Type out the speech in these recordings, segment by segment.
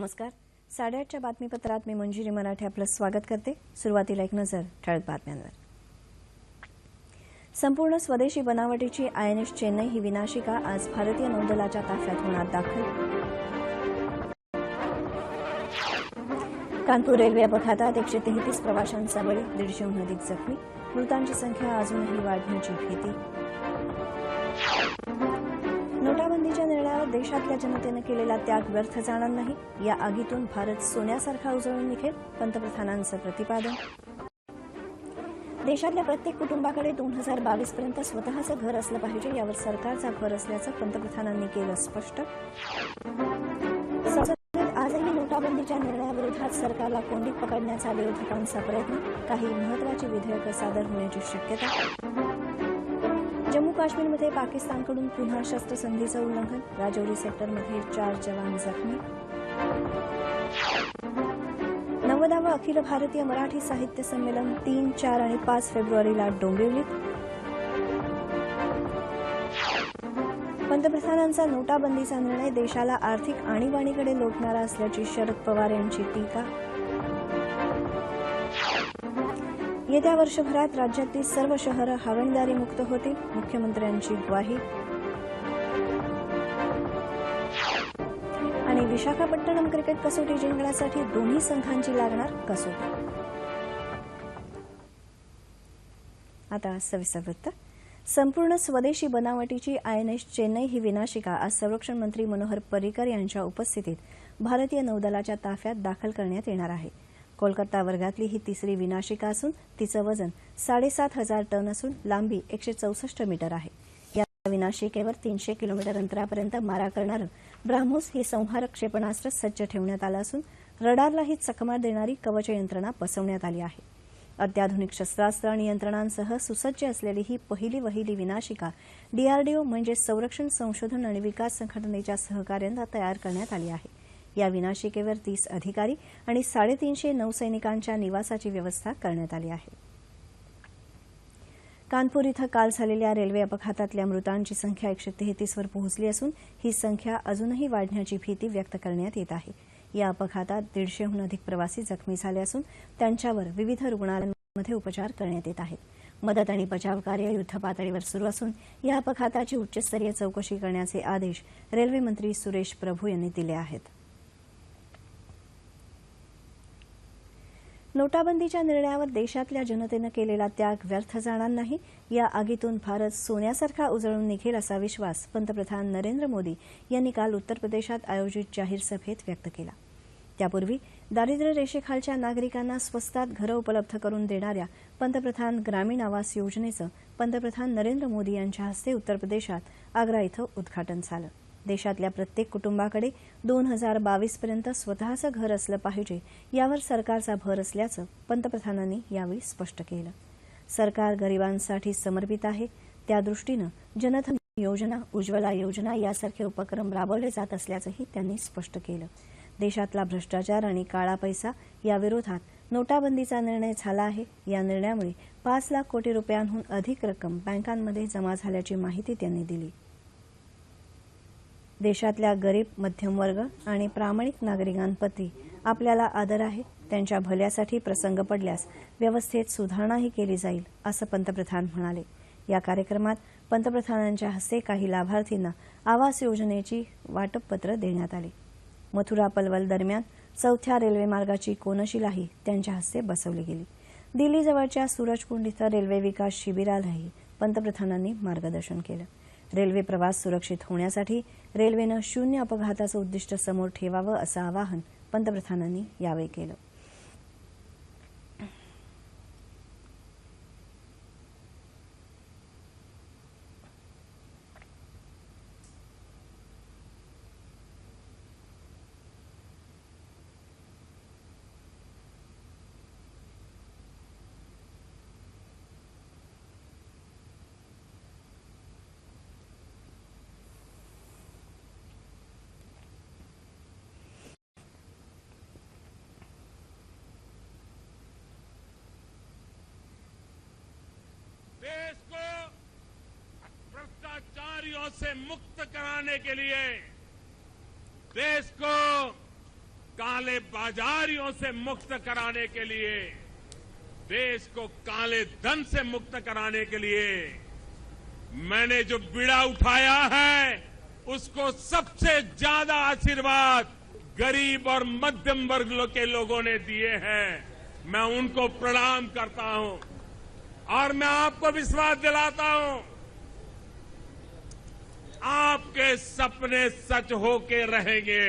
नमस्कार. 8:30च्या बातमीपत्रात मी मंजिरी मराठे आपलं स्वागत करते. सुरुवातीला एक नजर ठळक बातम्यांवर. संपूर्ण स्वदेशी बनावटीची INS चेन्नई ही विनाशिका आज भारतीय नौदलाच्या ताफ्यात होणार दाखल. कानपूर रेल्वे अपघातात 133 प्रवाशांचा बळी, 150हून अधिक जखमी. मृतांची संख्या अजूनही वाढण्याची भीती. नोटाबंदीच्या निर्णयावर देशातल्या जनतेनं केलेला त्याग व्यर्थ जाणार नाही. या आगीतून भारत सोन्यासारखा उजळून निघेल, पंतप्रधानांचं प्रतिपादन. देशातल्या प्रत्येक कुटुंबाकडे 2022 पर्यंत स्वतःचं घर असलं पाहिजे, यावर सरकारचा भर असल्याचं पंतप्रधानांनी केलं स्पष्ट. संसदेत आजही नोटाबंदीच्या निर्णयाविरोधात सरकारला कोंडीत पकडण्याचा विरोधकांचा प्रयत्न. काही महत्त्वाची विधेयकं सादर होण्याची शक्यता. जम्मू काश्मीरमध्ये पाकिस्तानकडून पुन्हा शस्त्रसंधीचं उल्लंघन, राजौरी सेक्टरमध्ये 4 जवान जखमी. 90वे अखिल भारतीय मराठी साहित्य संमेलन 3, 4 आणि 5 फेब्रुवारीला डोंबिवलीत. पंतप्रधानांचा नोटाबंदीचा निर्णय देशाला आर्थिक आणीबाणीकडे लोटणारा असल्याची शरद पवार यांची टीका. येत्या वर्षभरात राज्यातली सर्व शहरं हागणदारी मुक्त होतील, मुख्यमंत्र्यांची ग्वाही. आणि विशाखापट्टणम क्रिकेट कसोटी जिंकण्यासाठी दोन्ही संघांची लागणार कसोटी. आता सविस्तर वृत्त. संपूर्ण स्वदेशी बनावटीची INS चेन्नई ही विनाशिका आज संरक्षण मंत्री मनोहर पर्रिकर यांच्या उपस्थितीत भारतीय नौदलाच्या ताफ्यात दाखल करण्यात येणार आहे. कोलकाता वर्गातली ही तिसरी विनाशिका असून तिचं वजन 7,500 टन असून लांबी 164 मीटर आहे. या विनाशिकेवर 300 किलोमीटर अंतरापर्यंत मारा करणारं ब्राह्मोस हे संहारक क्षेपणास्त्र सज्ज ठेवण्यात आलं असून रडारलाही चकमा देणारी कवच यंत्रणा बसवण्यात आली आहे. अत्याधुनिक शस्त्रास्त्र आणि यंत्रणांसह सुसज्ज असलेली ही पहिली विनाशिका DRDO म्हणजे संरक्षण संशोधन आणि विकास संघटनेच्या सहकार्यानं तयार करण्यात आली आहे. या विनाशिकेवर 30 अधिकारी आणि 350 नौसैनिकांच्या निवासाची व्यवस्था करण्यात आली आहे. कानपूर इथं काल झालेल्या रेल्वे अपघातातल्या मृतांची संख्या 133 वर पोहोचली असून ही संख्या अजूनही वाढण्याची भीती व्यक्त करण्यात येत आहे. या अपघातात 150हून अधिक प्रवासी जखमी झाले असून त्यांच्यावर विविध रुग्णालयांमध्ये उपचार करण्यात येत आहेत. मदत आणि बचाव कार्य युद्धपातळीवर सुरू असून या अपघाताची उच्चस्तरीय चौकशी करण्याचे आदेश रेल्वे मंत्री सुरेश प्रभू यांनी दिले आहेत. नोटाबंदीच्या निर्णयावर देशातल्या जनतेनं केलेला त्याग व्यर्थ जाणार नाही. या आगीतून भारत सोन्यासारखा उजळून निघेल असा विश्वास पंतप्रधान नरेंद्र मोदी यांनी काल उत्तर प्रदेशात आयोजित जाहीर सभेत व्यक्त केला. त्यापूर्वी दारिद्र्य रेषेखालच्या नागरिकांना स्वस्तात घरं उपलब्ध करून देणाऱ्या पंतप्रधान ग्रामीण आवास योजनेचं पंतप्रधान नरेंद्र मोदी यांच्या हस्ते उत्तर प्रदेशात आग्रा इथं उद्घाटन झालं. देशातल्या प्रत्येक कुटुंबाकडे 2022 पर्यंत स्वतःचं घर असलं पाहिजे, यावर सरकारचा भर असल्याचं पंतप्रधानांनी यावेळी स्पष्ट केलं. सरकार गरिबांसाठी समर्पित आहे. त्यादृष्टीनं जनधन योजना, उज्ज्वला योजना यासारखे उपक्रम राबवले जात असल्याचंही त्यांनी स्पष्ट केलं. देशातला भ्रष्टाचार आणि काळा पैसा याविरोधात नोटाबंदीचा निर्णय झाला आहे. या निर्णयामुळे 5 लाख कोटी रुपयांहून अधिक रक्कम बँकांमध्ये जमा झाल्याची माहिती त्यांनी दिली. देशातल्या गरीब, मध्यमवर्ग आणि प्रामाणिक नागरिकांप्रती आपल्याला आदर आहे. त्यांच्या भल्यासाठी प्रसंग पडल्यास व्यवस्थेत सुधारणाही केली जाईल, असं पंतप्रधान म्हणाले. या कार्यक्रमात पंतप्रधानांच्या हस्ते काही लाभार्थींना आवास योजनेची वाटपपत्र देण्यात आली. मथुरा पलवल दरम्यान 4थ्या रेल्वे मार्गाची कोनशिलाही त्यांच्या हस्ते बसवली गेली. दिल्लीजवळच्या सूरजकुंड इथं रेल्वे विकास शिबिरालाही पंतप्रधानांनी मार्गदर्शन केलं. रेल्वे प्रवास सुरक्षित होण्यासाठी रेल्वेनं 0 अपघाताचं उद्दिष्ट समोर ठेवावं असं आवाहन पंतप्रधानांनी यावेळी केलं. से मुक्त कराने के लिए, देश को काले बाजारियों से मुक्त कराने के लिए, देश को काले धन से मुक्त कराने के लिए मैंने जो बीड़ा उठाया है, उसको सबसे ज्यादा आशीर्वाद गरीब और मध्यम वर्ग के लोगों ने दिए हैं। मैं उनको प्रणाम करता हूं और मैं आपको विश्वास दिलाता हूं, आपके सपने सच होके रहेंगे।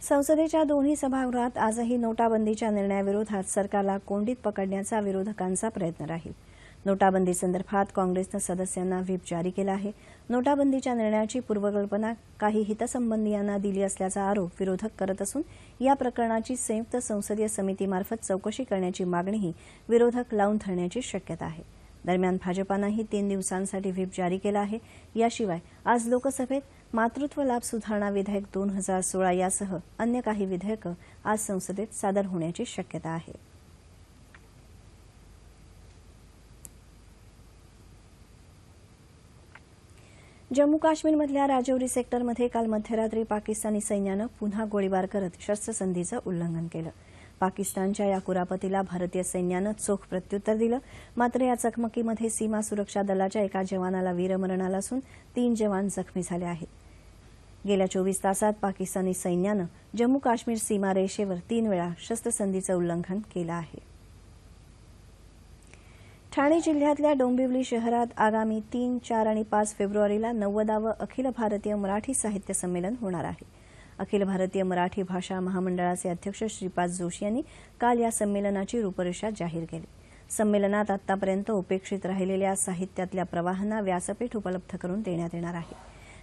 संसदेच्या दोन्ही सभागृहात आजही नोटाबंदीच्या निर्णयाविरोधात सरकारला कोंडीत पकडण्याचा विरोधकांचा प्रयत्न राहील। नोटाबंदी संदर्भात काँग्रेसनं सदस्यांना व्हीप जारी केला आहे। नोटाबंदीच्या निर्णयाची पूर्वकल्पना काही हितसंबंधियांना दिली असल्याचा आरोप विरोधक करत असून या प्रकरणाची संयुक्त संसदीय समितीमार्फत चौकशी करण्याची मागणीही विरोधक लावून धरण्याची शक्यता आहे। दरम्यान भाजपानंही 3 दिवसांसाठी व्हीप जारी केला आहे। याशिवाय आज लोकसभेत मातृत्व लाभ सुधारणा विधेयक 2016 यासह अन्य काही विधेयकं आज संसदेत सादर होण्याची शक्यता आहे। जम्मू काश्मीरमधल्या राजौरी सेक्टरमध्ये काल मध्यरात्री पाकिस्तानी सैन्यानं पुन्हा गोळीबार करत शस्त्रसंधीचं उल्लंघन केलं। पाकिस्तानच्या या कुरापतीला भारतीय सैन्यानं चोख प्रत्युत्तर दिलं। मात्र या चकमकीमध्ये सीमा सुरक्षा दलाच्या एका जवानाला वीरमरण आलं असून 3 जवान जखमी झाले आहेत। गेल्या 24 तासात पाकिस्तानी सैन्यानं जम्मू काश्मीर सीमारेषेवर 3 वेळा शस्त्रसंधीचं उल्लंघन केलं आहे। ठाणे जिल्ह्यातल्या डोंबिवली शहरात आगामी 3, 4 आणि 5 फेब्रुवारीला 90वे अखिल भारतीय मराठी साहित्य संमेलन होणार आहे। अखिल भारतीय मराठी भाषा महामंडळाचे अध्यक्ष श्रीपाद जोशी यांनी काल या संमेलनाची रूपरेषा जाहीर केली। संमेलनात आतापर्यंत उपेक्षित राहिलेल्या साहित्यातल्या प्रवाहांना व्यासपीठ उपलब्ध करून देण्यात येणार आहे।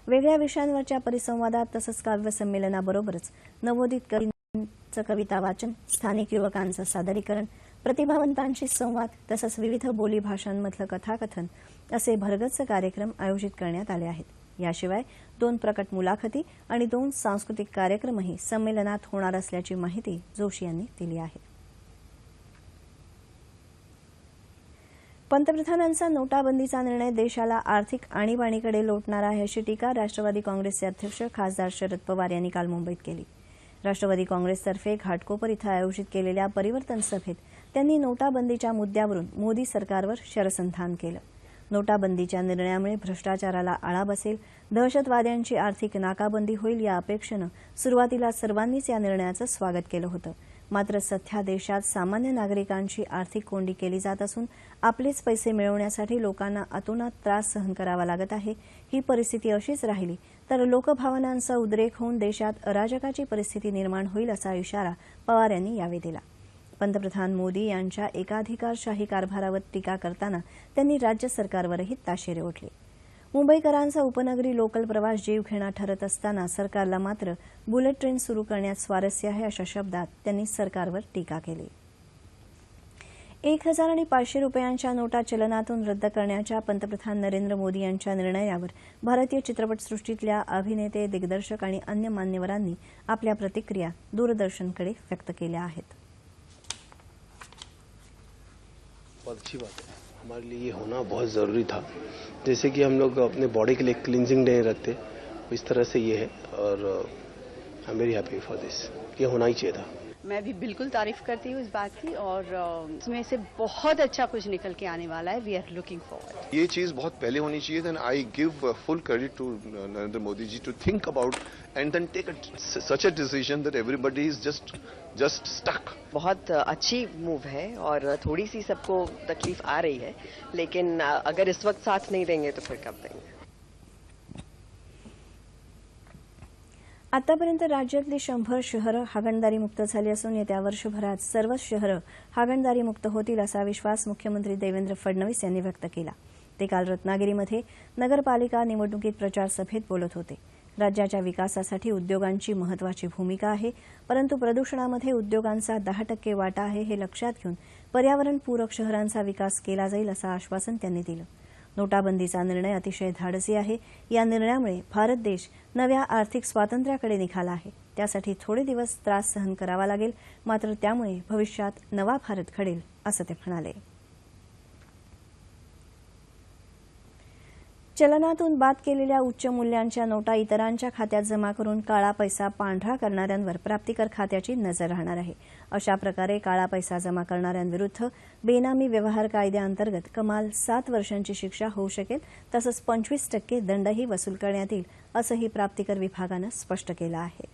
वेगळ्या विषयांवरच्या परिसंवादात तसंच काव्य संमेलनाबरोबरच नवोदित कवींचं कविता वाचन, स्थानिक युवकांचं सादरीकरण, प्रतिभावंतांशी संवाद तसंच विविध बोली भाषांमधलं कथाकथन असे भरगच्च कार्यक्रम आयोजित करण्यात आले आहेत। याशिवाय 2 प्रकट मुलाखती आणि 2 सांस्कृतिक कार्यक्रमही संमेलनात होणार असल्याची माहिती जोशी यांनी दिली आहे। पंतप्रधानांचा नोटाबंदीचा निर्णय देशाला आर्थिक आणीबाणीकडे लोटणार आहे अशी टीका राष्ट्रवादी काँग्रेसचे अध्यक्ष खासदार शरद पवार यांनी काल मुंबईत केली। राष्ट्रवादी काँग्रेसतर्फे घाटकोपर इथं आयोजित केलेल्या परिवर्तन सभेत त्यांनी नोटाबंदीच्या मुद्द्यावरून मोदी सरकारवर शरसंधान केलं। नोटाबंदीच्या निर्णयामुळे भ्रष्टाचाराला आळा बसेल, दहशतवाद्यांची आर्थिक नाकाबंदी होईल या अपेक्षेनं सुरुवातीला सर्वांनीच या निर्णयाचं स्वागत केलं होतं। मात्र सध्या देशात सामान्य नागरिकांची आर्थिक कोंडी केली जात असून आपलेच पैसे मिळवण्यासाठी लोकांना अतोनात त्रास सहन करावा लागत आहे। ही परिस्थिती अशीच राहिली तर लोकभावनांचा उद्रेक होऊन देशात अराजकाची परिस्थिती निर्माण होईल असा इशारा पवार यांनी यावेळी दिला। पंतप्रधान मोदी यांच्या एकाधिकारशाही कारभारावर टीका करताना त्यांनी राज्य सरकारवरही ताशेरे ओढले। मुंबईकरांचा उपनगरी लोकल प्रवास जीवघेणा ठरत असताना सरकारला मात्र बुलेट ट्रेन सुरू करण्यात स्वारस्य आहे अशा शब्दात त्यांनी सरकारवर टीका केली। 1000 आणि 500 रुपयांच्या नोटा चलनातून रद्द करण्याच्या पंतप्रधान नरेंद्र मोदी यांच्या निर्णयावर भारतीय चित्रपटसृष्टीतल्या अभिनेते, दिग्दर्शक आणि अन्य मान्यवरांनी आपल्या प्रतिक्रिया दूरदर्शनकडे व्यक्त केल्या आहेत। बहुत अच्छी बात है, हमारे लिए ये होना बहुत ज़रूरी था। जैसे कि हम लोग अपने बॉडी के लिए क्लींजिंग डे रखते, इस तरह से ये है और I am very happy for this. ये होना ही चाहिए था। मैं भी बिल्कुल तारीफ करती हूँ इस बात की और इसमें से बहुत अच्छा कुछ निकल के आने वाला है। We are looking forward. ये चीज बहुत पहले होनी चाहिए। Then I give full credit to Narendra Modi ji to think about and then take such a decision that everybody is just stuck. बहुत अच्छी मूव है और थोड़ी सी सबको तकलीफ आ रही है, लेकिन अगर इस वक्त साथ नहीं देंगे तो फिर कब देंगे। आतापर्यंत राज्यातली 100 शहरं हागणदारीमुक्त झाली असून येत्या वर्षभरात सर्वच शहरं हागणदारीमुक्त होतील असा विश्वास मुख्यमंत्री देवेंद्र फडणवीस यांनी व्यक्त केला। ते काल रत्नागिरीमध्ये नगरपालिका निवडणुकीत प्रचार सभेत बोलत होते। राज्याच्या विकासासाठी उद्योगांची महत्त्वाची भूमिका आहे, परंतु प्रदूषणामध्ये उद्योगांचा 10% वाटा आहे हे लक्षात घेऊन पर्यावरणपूरक शहरांचा विकास केला जाईल असं आश्वासन त्यांनी दिलं। नोटाबंदीचा निर्णय अतिशय धाडसी आहे. या निर्णयामुळे भारत देश नव्या आर्थिक स्वातंत्र्याकडे निघाला आहे. त्यासाठी थोडे दिवस त्रास सहन करावा लागेल, मात्र त्यामुळे भविष्यात नवा भारत घडेल, असं ते म्हणाले. चलनातून बाद केलेल्या उच्च मूल्यांच्या नोटा इतरांच्या खात्यात जमा करून काळा पैसा पांढरा करणाऱ्यांवर प्राप्तिकर खात्याची नजर राहणार आहे. अशा प्रकारे काळा पैसा जमा करणाऱ्यांविरुद्ध बेनामी व्यवहार कायद्याअंतर्गत कमाल 7 वर्षांची शिक्षा होऊ शकेल. तसंच 25% दंडही वसूल करण्यात येईल, असंही प्राप्तिकर विभागानं स्पष्ट केलं आहे.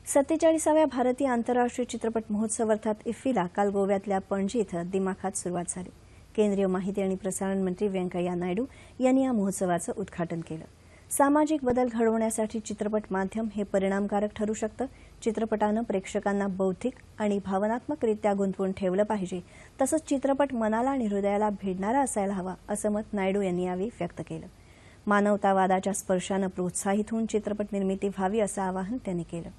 47व्या भारतीय आंतरराष्ट्रीय चित्रपट महोत्सव अर्थात इफ्फीला काल गोव्यातल्या पणजी इथं दिमाखात सुरुवात झाली. केंद्रीय माहिती आणि प्रसारण मंत्री व्यंकय्या नायडू यांनी या महोत्सवाचं उद्घाटन केलं. सामाजिक बदल घडवण्यासाठी चित्रपट माध्यम हे परिणामकारक ठरू शकतं. चित्रपटानं प्रेक्षकांना बौद्धिक आणि भावनात्मकरित्या गुंतवून ठेवलं पाहिजे. तसंच चित्रपट मनाला आणि हृदयाला भिडणारा असायला हवा, असं मत नायडू यांनी यावेळी व्यक्त केलं. मानवतावादाच्या स्पर्शानं प्रोत्साहित होऊन चित्रपट निर्मिती व्हावी, असं आवाहन त्यांनी केलं.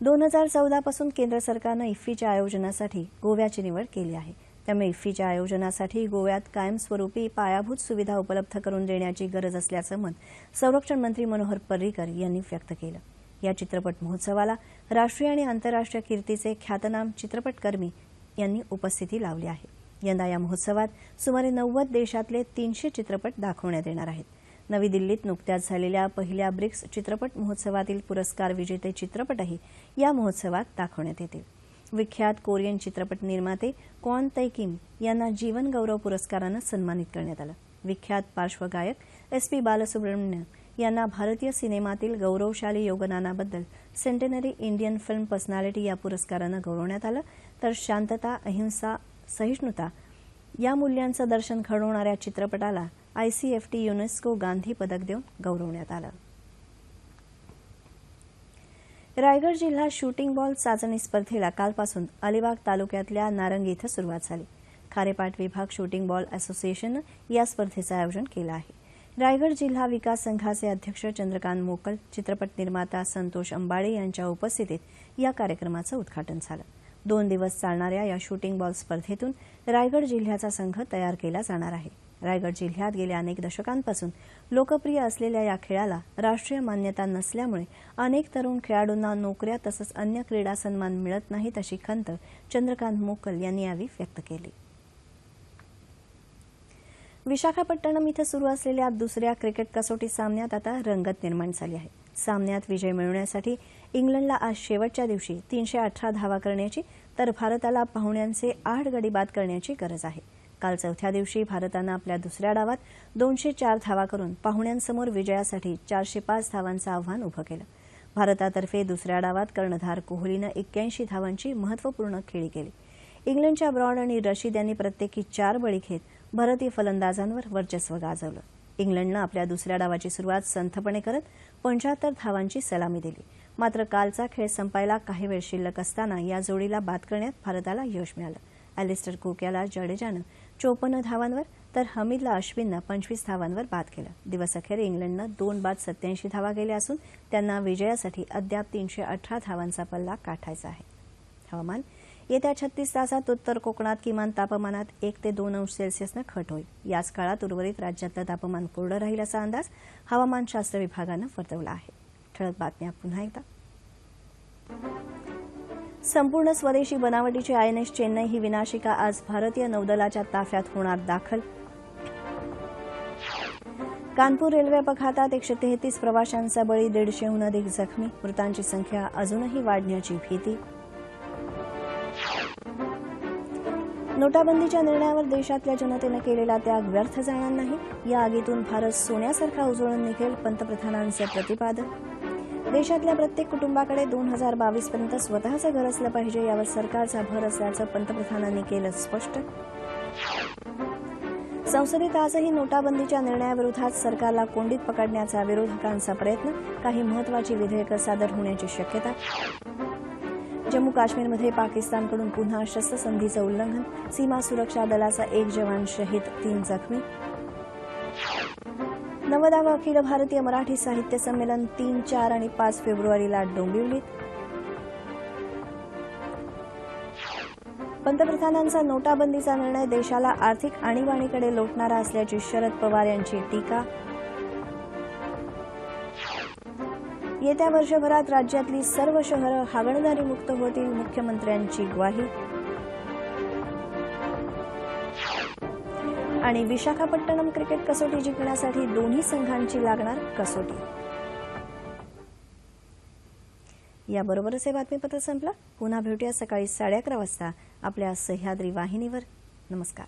2014 पासून केंद्र सरकारनं इफ्फीच्या आयोजनासाठी गोव्याची निवड केली आहे. त्यामुळे इफ्फीच्या आयोजनासाठी गोव्यात कायमस्वरूपी पायाभूत सुविधा उपलब्ध करून देण्याची गरज असल्याचं मत संरक्षण मंत्री मनोहर पर्रीकर यांनी व्यक्त केलं. या चित्रपट महोत्सवाला राष्ट्रीय आणि आंतरराष्ट्रीय कीर्तीचे ख्यातनाम चित्रपटकर्मी यांनी उपस्थिती लावली आहे. यंदा या महोत्सवात सुमारे 90 देशातले 300 चित्रपट दाखवण्यात येणार आहेत. नवी दिल्लीत नुकत्याच झालेल्या पहिल्या ब्रिक्स चित्रपट महोत्सवातील पुरस्कार विजेते चित्रपटही या महोत्सवात दाखवण्यात येतील. विख्यात कोरियन चित्रपट निर्माते क्वॉन तै किम यांना जीवन गौरव पुरस्कारानं सन्मानित करण्यात आलं. विख्यात पार्श्वगायक SP बालसुब्रमण्यम यांना भारतीय सिनेमातील गौरवशाली योगदानाबद्दल सेंटेनरी इंडियन फिल्म पर्सनॅलिटी या पुरस्कारानं गौरवण्यात आलं. तर शांतता, अहिंसा, सहिष्णुता या मूल्यांचं दर्शन घडवणाऱ्या चित्रपटाला ICFT युनेस्को गांधी पदक देऊन गौरवण्यात आलं. रायगड जिल्हा शूटिंग बॉल चाचणी स्पर्धेला कालपासून अलिबाग तालुक्यातल्या नारंगी इथं सुरुवात झाली. खारेपाट विभाग शूटिंग बॉल असोसिएशननं या स्पर्धेचं आयोजन केलं आहे. रायगड जिल्हा विकास संघाचे अध्यक्ष चंद्रकांत मोकल, चित्रपट निर्माता संतोष अंबाळे यांच्या उपस्थितीत या कार्यक्रमाचं उद्घाटन झालं. 2 दिवस चालणाऱ्या या शूटिंग बॉल स्पर्धेतून रायगड जिल्ह्याचा संघ तयार केला जाणार आहे. रायगड जिल्ह्यात गेल्या अनेक दशकांपासून लोकप्रिय असलेल्या या खेळाला राष्ट्रीय मान्यता नसल्यामुळे अनेक तरुण खेळाडूंना नोकऱ्या तसंच अन्य क्रीडा सन्मान मिळत नाहीत, अशी खंत चंद्रकांत मोकल यांनी यावेळी व्यक्त केली. विशाखापट्टणम इथं सुरू असलेल्या दुसऱ्या क्रिकेट कसोटी सामन्यात आता रंगत निर्माण झाली आहे. सामन्यात विजय मिळवण्यासाठी इंग्लंडला आज शेवटच्या दिवशी 318 धावा करण्याची तर भारताला पाहुण्यांचे 8 गडी बाद करण्याची गरज आहे. काल चौथ्या दिवशी भारतानं आपल्या दुसऱ्या डावात 204 धावा करून पाहुण्यांसमोर विजयासाठी 405 धावांचं आव्हान उभं केलं. भारतातर्फे दुसऱ्या डावात कर्णधार कोहलीनं 81 धावांची महत्त्वपूर्ण खेळी केली. इंग्लंडच्या ब्रॉड आणि रशीद यांनी प्रत्येकी 4 बळी घेत भारतीय फलंदाजांवर वर्चस्व गाजवलं. इंग्लंडनं आपल्या दुसऱ्या डावाची सुरुवात संथपणे करत 75 धावांची सलामी दिली. मात्र कालचा खेळ संपायला काही वेळ शिल्लक असताना या जोडीला बाद करण्यात भारताला यश मिळालं. अॅलिस्टर कुक याला जडेजानं 54 धावांवर तर हमीदला अश्विननं 25 धावांवर बाद केलं. दिवसअखेर इंग्लंडनं 2 बाद 87 धावा केल्या असून त्यांना विजयासाठी अद्याप 318 धावांचा पल्ला गाठायचा आहे. हवामान. येत्या 36 तासात उत्तर कोकणात किमान तापमानात 1 ते 2 अंश सेल्सिअसनं घट होईल. याच काळात उर्वरित राज्यातलं तापमान कोरडं राहील असा अंदाज हवामानशास्त्र विभागानं वर्तवला आहे. ठळक बातम्या पुन्हा एकदा. संपूर्ण स्वदेशी बनावटीची INS चेन्नई ही विनाशिका आज भारतीय नौदलाच्या ताफ्यात होणार दाखल. कानपूर रेल्वे अपघातात 133 प्रवाशांचा बळी, 150हून अधिक जखमी. मृतांची संख्या अजूनही वाढण्याची भीती. नोटाबंदीच्या निर्णयावर देशातल्या जनतेनं केलेला त्याग व्यर्थ जाणार नाही. या आगीतून भारत सोन्यासारखा उजळून निघेल, पंतप्रधानांचं प्रतिपादन. देशातल्या प्रत्येक कुटुंबाकडे 2022 पर्यंत स्वतःचं घर असलं पाहिजे, यावर सरकारचा भर असल्याचं पंतप्रधानांनी केलं स्पष्ट. संसदेत आजही नोटाबंदीच्या निर्णयाविरोधात सरकारला कोंडीत पकडण्याचा विरोधकांचा प्रयत्न. काही महत्वाची विधेयकं सादर होण्याची शक्यता. जम्मू काश्मीरमध्ये पाकिस्तानकडून पुन्हा शस्त्रसंधीचं उल्लंघन. सीमा सुरक्षा दलाचा 1 जवान शहीद, 3 जखमी. 90वे अखिल भारतीय मराठी साहित्य संमेलन 3, 4 आणि 5 फेब्रुवारीला डोंबिवलीत. पंतप्रधानांचा नोटाबंदीचा निर्णय देशाला आर्थिक आणीबाणीकडे लोटणारा असल्याची शरद पवार यांची टीका. येत्या वर्षभरात राज्यातली सर्व शहरं हागणदारीमुक्त होतील, मुख्यमंत्र्यांची ग्वाही. आणि विशाखापट्टणम क्रिकेट कसोटी जिंकण्यासाठी दोन्ही संघांची लागणार कसोटी. याबरोबरच हे बातमीपत्र संपलं. पुन्हा भेटूया सकाळी 11:30 वाजता आपल्या सह्याद्री वाहिनीवर. नमस्कार.